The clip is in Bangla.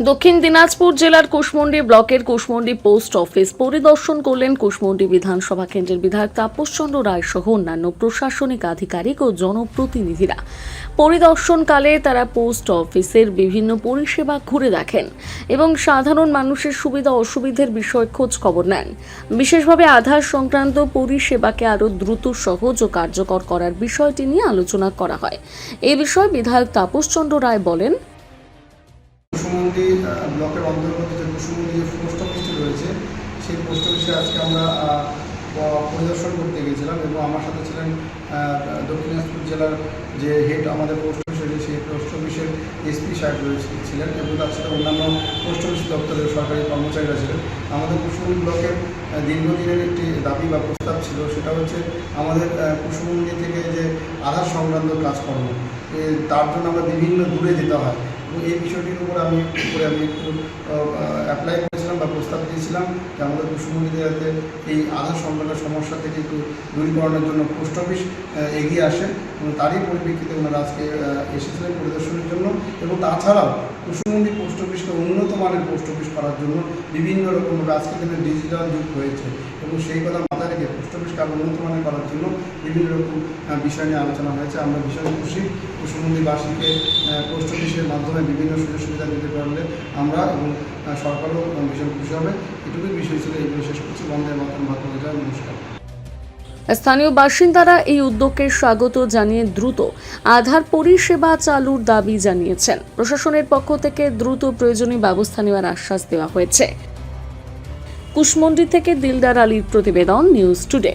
দক্ষিণ দিনাজপুর জেলার কুশমন্ডি ব্লকের কুশমন্ডি পোস্ট অফিস পরিদর্শন করলেন কুশমন্ডি বিধানসভা কেন্দ্রের বিধায়ক তাপস চন্দ্র রায় সহ অন্যান্য প্রশাসনিক আধিকারিক ও জনপ্রতিনিধিরা। পরিদর্শনকালে তারা পোস্ট অফিসের বিভিন্ন পরিষেবা ঘুরে দেখেন এবং সাধারণ মানুষের সুবিধা অসুবিধার বিষয়ে খোঁজ খবর নেন। বিশেষভাবে আধার সংক্রান্ত পরিষেবাকে আরও দ্রুত, সহজ ও কার্যকর করার বিষয়টি নিয়ে আলোচনা করা হয়। এই বিষয়ে বিধায়ক তাপস চন্দ্র রায় বলেন, কুশমন্ডি ব্লকের অন্তর্গত যে কুশমন্ডি যে পোস্ট অফিসটি রয়েছে, সেই পোস্ট অফিসে আজকে আমরা পরিদর্শন করতে গিয়েছিলাম এবং আমার সাথে ছিলেন দক্ষিণ দিনাজপুর জেলার যে হেড আমাদের পোস্ট অফিসের, সেই পোস্ট অফিসের এসপি সাহেব রয়েছিলেন এবং তার সাথে অন্যান্য পোস্ট অফিস দপ্তরের সরকারি কর্মচারীরা ছিলেন। আমাদের কুশমন্ডি ব্লকের দীর্ঘদিনের একটি দাবি বা প্রস্তাব ছিল, সেটা হচ্ছে আমাদের কুশমন্ডি থেকে যে আধার সংক্রান্ত কাজকর্ম, তার জন্য আমরা বিভিন্ন দূরে যেতে হয় এবং এই বিষয়টির উপর আমি একটু অ্যাপ্লাই করেছিলাম বা প্রস্তাব দিয়েছিলাম যে আমাদের কুশমন্ডিতে যাতে এই আধার সংক্রান্ত সমস্যা থেকে একটু দূরীকরণের জন্য পোস্ট অফিস এগিয়ে আসেন এবং তারই পরিপ্রেক্ষিতে ওনারা আজকে এসেছিলেন পরিদর্শনের জন্য। এবং তাছাড়াও কুশমন্ডি পোস্ট অফিসকে উন্নত মানের পোস্ট অফিস করার জন্য বিভিন্ন রকমভাবে আজকের দিনে ডিজিটাল যুগ হয়েছে এবং সেই কথা মাথায় রেখে পোস্ট অফিসকে আরও উন্নত মানের করার জন্য বিভিন্ন রকম বিষয় নিয়ে আলোচনা হয়েছে। আমরা ভীষণ খুশি, কুশমন্ডিবাসীকে পোস্ট অফিসের মাধ্যমে বিভিন্ন সুযোগ সুবিধা দিতে পারলে আমরা এবং সরকারও ভীষণ খুশি হবে। এটুকুই বিষয় ছিল, এগুলো শেষ করছি। বন্দে মাতরম, ভারত জয়, নমস্কার। স্থানীয় বাসিন্দারা এই উদ্যোগকে স্বাগত জানিয়ে দ্রুত আধার পরিষেবা চালুর দাবি জানিয়েছেন। প্রশাসনের পক্ষ থেকে দ্রুত প্রয়োজনীয় ব্যবস্থা নেওয়ার আশ্বাস দেওয়া হয়েছে। কুশমন্ডি থেকে দিলদার আলীর প্রতিবেদন, নিউজ টুডে।